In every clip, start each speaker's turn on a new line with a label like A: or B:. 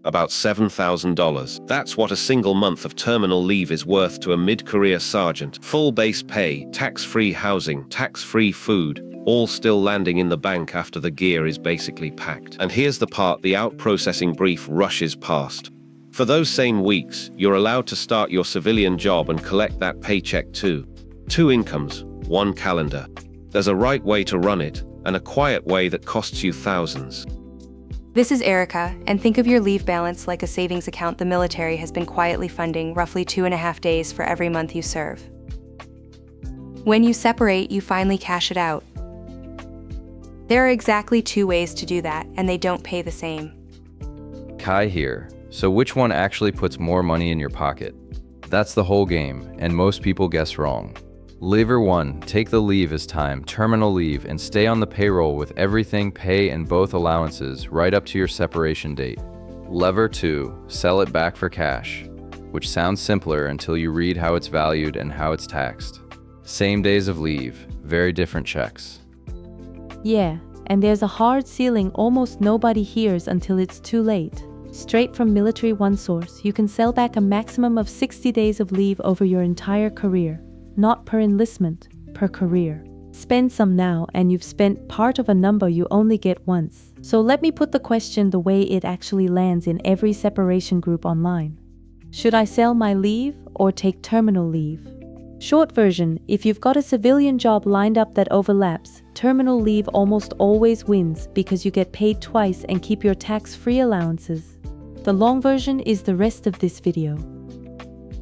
A: about $7,000. That's what a single month of terminal leave is worth to a mid-career sergeant. Full base pay, tax-free housing, tax-free food, all still landing in the bank after the gear is basically packed. And here's the part the out-processing brief rushes past. For those same weeks, you're allowed to start your civilian job and collect that paycheck too. 2 incomes, 1 calendar. There's a right way to run it, and a quiet way that costs you thousands.
B: This is Erica, and think of your leave balance like a savings account the military has been quietly funding roughly 2.5 days for every month you serve. When you separate, you finally cash it out. There are exactly 2 ways to do that, and they don't pay the same.
C: Kai here. So which one actually puts more money in your pocket? That's the whole game, and most people guess wrong. Lever 1, take the leave as time, terminal leave, and stay on the payroll with everything pay and both allowances right up to your separation date. Lever 2, sell it back for cash, which sounds simpler until you read how it's valued and how it's taxed. Same days of leave, very different checks.
D: Yeah, and there's a hard ceiling almost nobody hears until it's too late. Straight from Military One source, you can sell back a maximum of 60 days of leave over your entire career. Not per enlistment, per career. Spend some now and you've spent part of a number you only get once. So let me put the question the way it actually lands in every separation group online. Should I sell my leave or take terminal leave? Short version, if you've got a civilian job lined up that overlaps, terminal leave almost always wins because you get paid twice and keep your tax-free allowances. The long version is the rest of this video.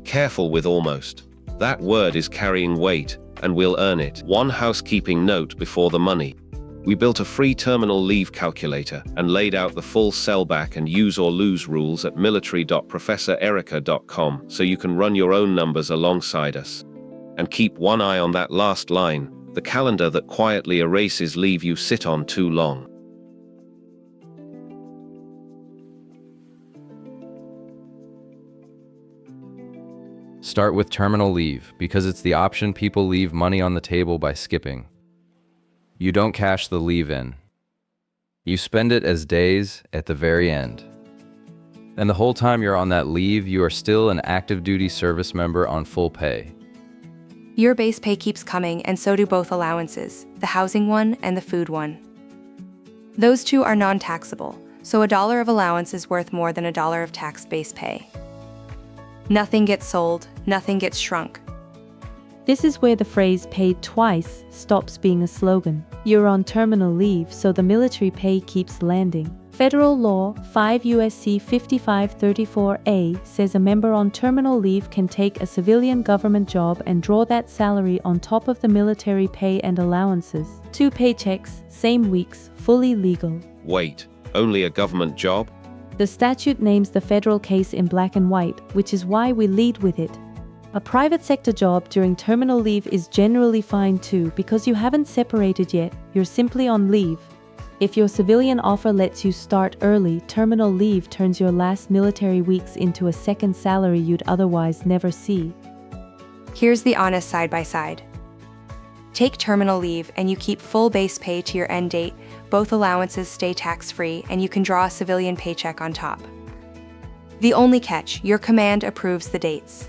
A: Careful with almost. That word is carrying weight, and we'll earn it. One housekeeping note before the money. We built a free terminal leave calculator and laid out the full sellback and use or lose rules at military.professorerica.com so you can run your own numbers alongside us. And keep one eye on that last line, the calendar that quietly erases leave you sit on too long.
C: Start with terminal leave because it's the option people leave money on the table by skipping. You don't cash the leave in. You spend it as days at the very end. And the whole time you're on that leave, you are still an active duty service member on full pay.
B: Your base pay keeps coming, and so do both allowances, the housing one and the food one. Those 2 are non-taxable, so $1 of allowance is worth more than $1 of taxed base pay. Nothing gets sold, nothing gets shrunk.
D: This is where the phrase paid twice stops being a slogan. You're on terminal leave, so the military pay keeps landing. Federal Law 5 U.S.C. 5534A says a member on terminal leave can take a civilian government job and draw that salary on top of the military pay and allowances. 2 paychecks, same weeks, fully legal.
A: Wait, only a government job?
D: The statute names the federal case in black and white, which is why we lead with it. A private sector job during terminal leave is generally fine too because you haven't separated yet, you're simply on leave. If your civilian offer lets you start early, terminal leave turns your last military weeks into a second salary you'd otherwise never see.
B: Here's the honest side-by-side. Take terminal leave and you keep full base pay to your end date, both allowances stay tax-free, and you can draw a civilian paycheck on top. The only catch, your command approves the dates.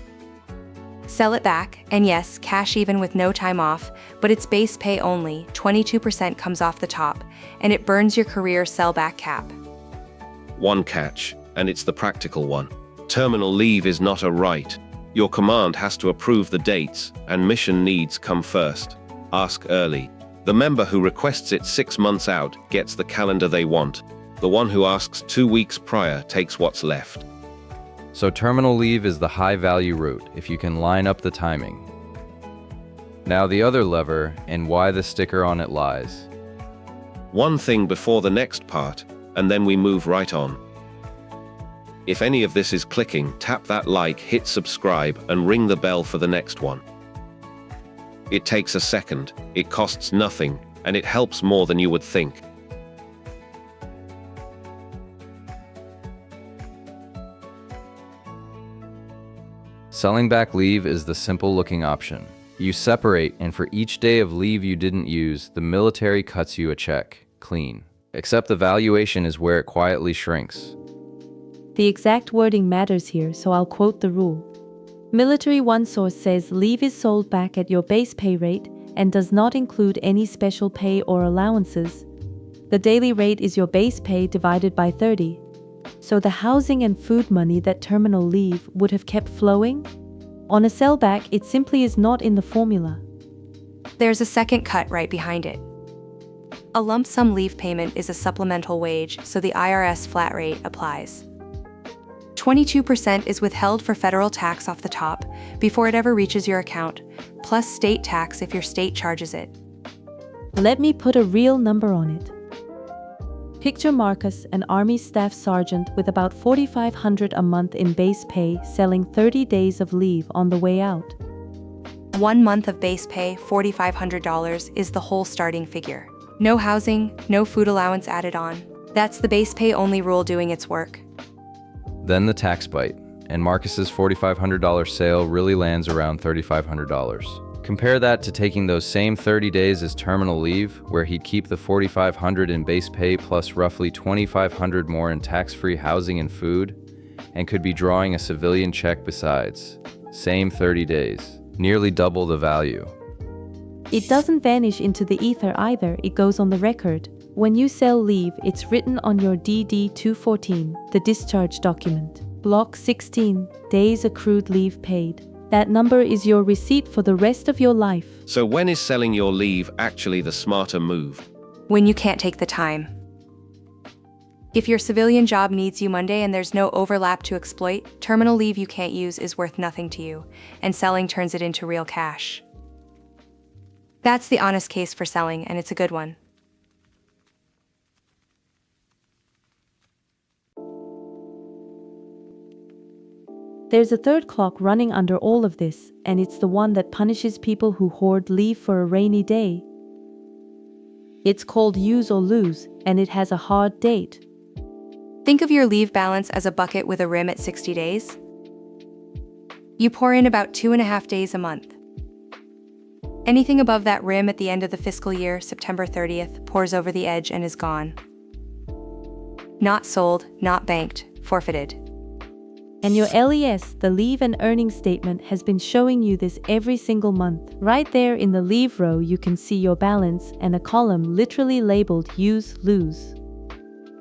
B: Sell it back, and yes, cash even with no time off, but it's base pay only, 22% comes off the top, and it burns your career sell-back cap.
A: One catch, and it's the practical one. Terminal leave is not a right. Your command has to approve the dates, and mission needs come first. Ask early. The member who requests it 6 months out gets the calendar they want. The one who asks 2 weeks prior takes what's left.
C: So terminal leave is the high-value route if you can line up the timing. Now the other lever, and why the sticker on it lies.
A: One thing before the next part, and then we move right on. If any of this is clicking, tap that like, hit subscribe, and ring the bell for the next one. It takes a second, it costs nothing, and it helps more than you would think.
C: Selling back leave is the simple-looking option. You separate, and for each day of leave you didn't use, the military cuts you a check, clean. Except the valuation is where it quietly shrinks.
D: The exact wording matters here, so I'll quote the rule. Military One source says leave is sold back at your base pay rate and does not include any special pay or allowances. The daily rate is your base pay divided by 30. So the housing and food money that terminal leave would have kept flowing? On a sellback, it simply is not in the formula.
B: There's a second cut right behind it. A lump sum leave payment is a supplemental wage, so the IRS flat rate applies. 22% is withheld for federal tax off the top before it ever reaches your account, plus state tax if your state charges it.
D: Let me put a real number on it. Picture Marcus, an Army staff sergeant with about $4,500 a month in base pay, selling 30 days of leave on the way out.
B: 1 month of base pay, $4,500, is the whole starting figure. No housing, no food allowance added on. That's the base pay only rule doing its work.
C: Then the tax bite, and Marcus's $4,500 sale really lands around $3,500. Compare that to taking those same 30 days as terminal leave, where he'd keep the $4,500 in base pay plus roughly $2,500 more in tax-free housing and food, and could be drawing a civilian check besides. Same 30 days, nearly double the value.
D: It doesn't vanish into the ether either, it goes on the record. When you sell leave, it's written on your DD-214, the discharge document. Block 16, days accrued leave paid. That number is your receipt for the rest of your life.
A: So when is selling your leave actually the smarter move?
B: When you can't take the time. If your civilian job needs you Monday and there's no overlap to exploit, terminal leave you can't use is worth nothing to you, and selling turns it into real cash. That's the honest case for selling, and it's a good one.
D: There's a third clock running under all of this, and it's the one that punishes people who hoard leave for a rainy day. It's called use or lose, and it has a hard date.
B: Think of your leave balance as a bucket with a rim at 60 days. You pour in about 2.5 days a month. Anything above that rim at the end of the fiscal year, September 30th, pours over the edge and is gone. Not sold, not banked, forfeited.
D: And your LES, the leave and earnings statement, has been showing you this every single month. Right there in the leave row, you can see your balance and a column literally labeled use, lose.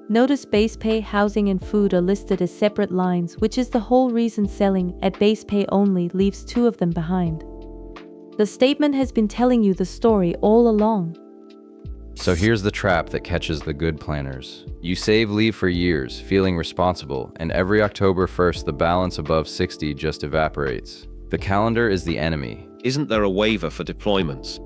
D: Notice base pay, housing, and food are listed as separate lines, which is the whole reason selling at base pay only leaves 2 of them behind. The statement has been telling you the story all along.
C: So here's the trap that catches the good planners. You save leave for years, feeling responsible, and every October 1st the balance above 60 just evaporates. The calendar is the enemy.
A: Isn't there a waiver for deployments?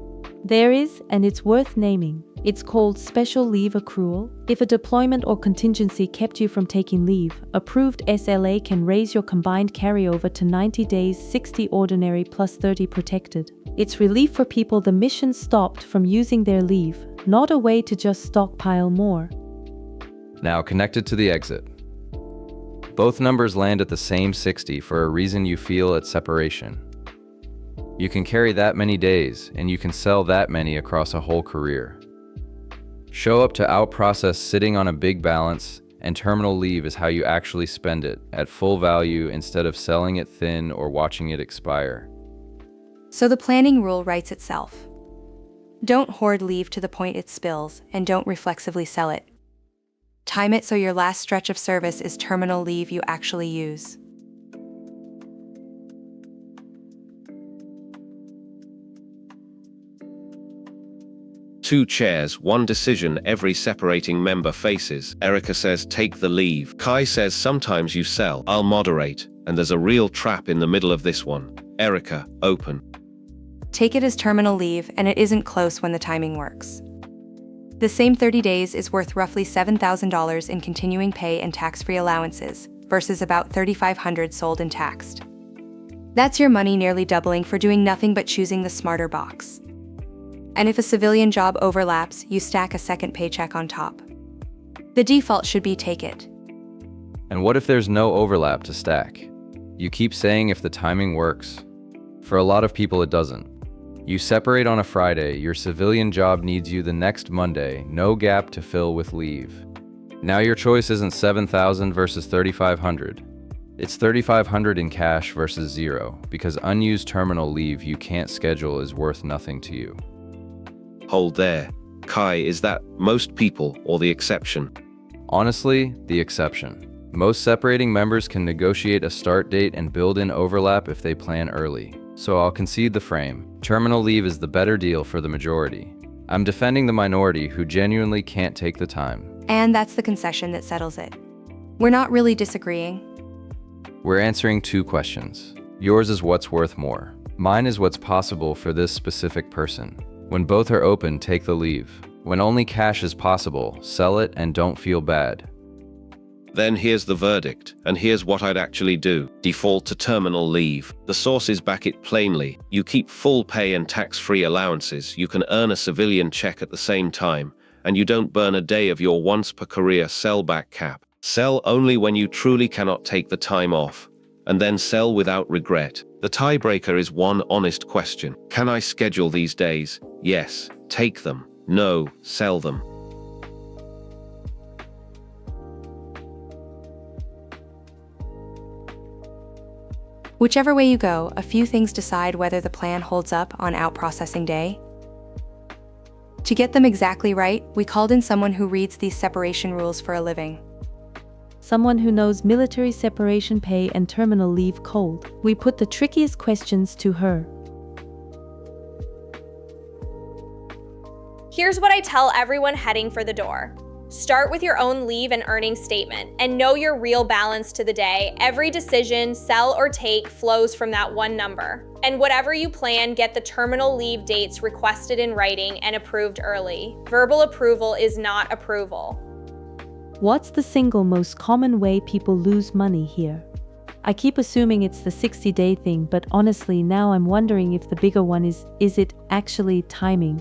D: There is, and it's worth naming. It's called Special Leave Accrual. If a deployment or contingency kept you from taking leave, approved SLA can raise your combined carryover to 90 days, 60 ordinary plus 30 protected. It's relief for people the mission stopped from using their leave, not a way to just stockpile more.
C: Now connected to the exit. Both numbers land at the same 60 for a reason you feel at separation. You can carry that many days, and you can sell that many across a whole career. Show up to out-process sitting on a big balance, and terminal leave is how you actually spend it, at full value instead of selling it thin or watching it expire.
B: So the planning rule writes itself. Don't hoard leave to the point it spills, and don't reflexively sell it. Time it so your last stretch of service is terminal leave you actually use.
A: Two chairs, one decision every separating member faces. Erica says take the leave. Kai says sometimes you sell. I'll moderate, and there's a real trap in the middle of this one. Erica, open.
B: Take it as terminal leave, and it isn't close when the timing works. The same 30 days is worth roughly $7,000 in continuing pay and tax-free allowances, versus about $3,500 sold and taxed. That's your money nearly doubling for doing nothing but choosing the smarter box. And if a civilian job overlaps, you stack a second paycheck on top. The default should be take it.
C: And what if there's no overlap to stack? You keep saying if the timing works. For a lot of people it doesn't. You separate on a Friday, your civilian job needs you the next Monday, no gap to fill with leave. Now your choice isn't 7,000 versus 3,500. It's 3,500 in cash versus zero, because unused terminal leave you can't schedule is worth nothing to you.
A: Hold there. Kai, is that most people or the exception?
C: Honestly, the exception. Most separating members can negotiate a start date and build in overlap if they plan early. So I'll concede the frame. Terminal leave is the better deal for the majority. I'm defending the minority who genuinely can't take the time.
B: And that's the concession that settles it. We're not really disagreeing.
C: We're answering two questions. Yours is what's worth more. Mine is what's possible for this specific person. When both are open, take the leave. When only cash is possible, sell it and don't feel bad.
A: Then here's the verdict, and here's what I'd actually do. Default to terminal leave. The sources back it plainly. You keep full pay and tax-free allowances. You can earn a civilian check at the same time, and you don't burn a day of your once-per-career sell-back cap. Sell only when you truly cannot take the time off, and then sell without regret. The tiebreaker is one honest question. Can I schedule these days? Yes, take them. No, sell them.
B: Whichever way you go, a few things decide whether the plan holds up on out-processing day. To get them exactly right, we called in someone who reads these separation rules for a living.
D: Someone who knows military separation pay and terminal leave cold. We put the trickiest questions to her.
E: Here's what I tell everyone heading for the door. Start with your own leave and earnings statement and know your real balance to the day. Every decision, sell or take, flows from that one number. And whatever you plan, get the terminal leave dates requested in writing and approved early. Verbal approval is not approval.
D: What's the single most common way people lose money here? I keep assuming it's the 60-day thing, but honestly now I'm wondering if the bigger one is it actually timing?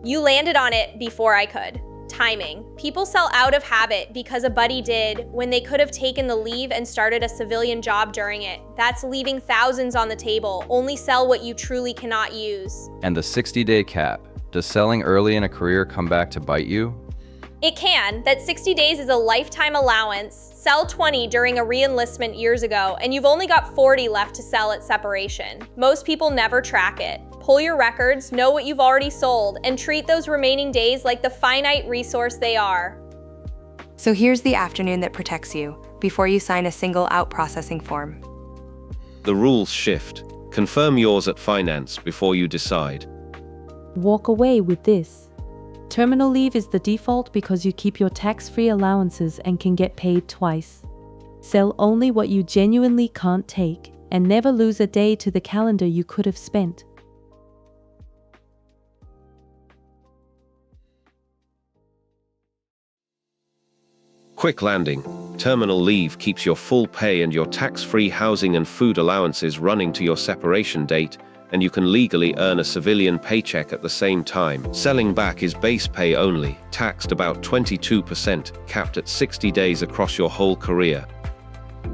E: You landed on it before I could. Timing. People sell out of habit because a buddy did when they could have taken the leave and started a civilian job during it. That's leaving thousands on the table. Only sell what you truly cannot use.
C: And the 60-day cap. Does selling early in a career come back to bite you?
E: It can. That 60 days is a lifetime allowance. Sell 20 during a re-enlistment years ago, and you've only got 40 left to sell at separation. Most people never track it. Pull your records, know what you've already sold, and treat those remaining days like the finite resource they are.
B: So here's the afternoon that protects you before you sign a single out-processing form.
A: The rules shift. Confirm yours at finance before you decide.
D: Walk away with this. Terminal leave is the default because you keep your tax-free allowances and can get paid twice. Sell only what you genuinely can't take, and never lose a day to the calendar you could have spent.
A: Quick landing. Terminal leave keeps your full pay and your tax-free housing and food allowances running to your separation date, and you can legally earn a civilian paycheck at the same time. Selling back is base pay only, taxed about 22%, capped at 60 days across your whole career.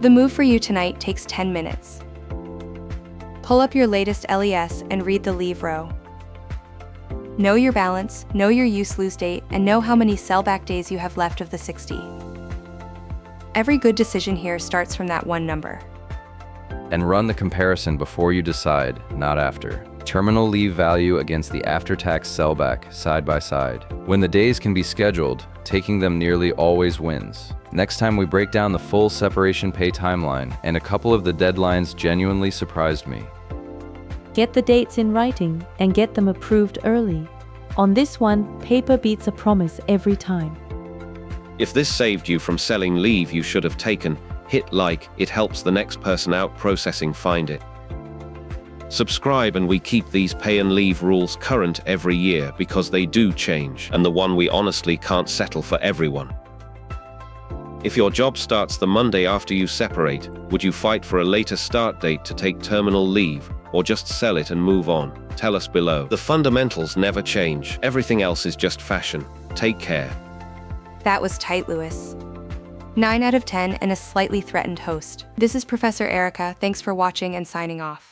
B: The move for you tonight takes 10 minutes. Pull up your latest LES and read the leave row. Know your balance, know your use-lose date, and know how many sellback days you have left of the 60. Every good decision here starts from that one number.
C: And run the comparison before you decide, not after. Terminal leave value against the after-tax sellback, side by side. When the days can be scheduled, taking them nearly always wins. Next time we break down the full separation pay timeline, and a couple of the deadlines genuinely surprised me.
D: Get the dates in writing and get them approved early. On this one, paper beats a promise every time.
A: If this saved you from selling leave you should have taken, hit like. It helps the next person out processing find it. Subscribe, and we keep these pay and leave rules current every year because they do change, and the one we honestly can't settle for everyone. If your job starts the Monday after you separate, would you fight for a later start date to take terminal leave, or just sell it and move on? Tell us below. The fundamentals never change. Everything else is just fashion. Take care.
B: That was tight, Lewis. 9 out of 10 and a slightly threatened host. This is Professor Erica. Thanks for watching and signing off.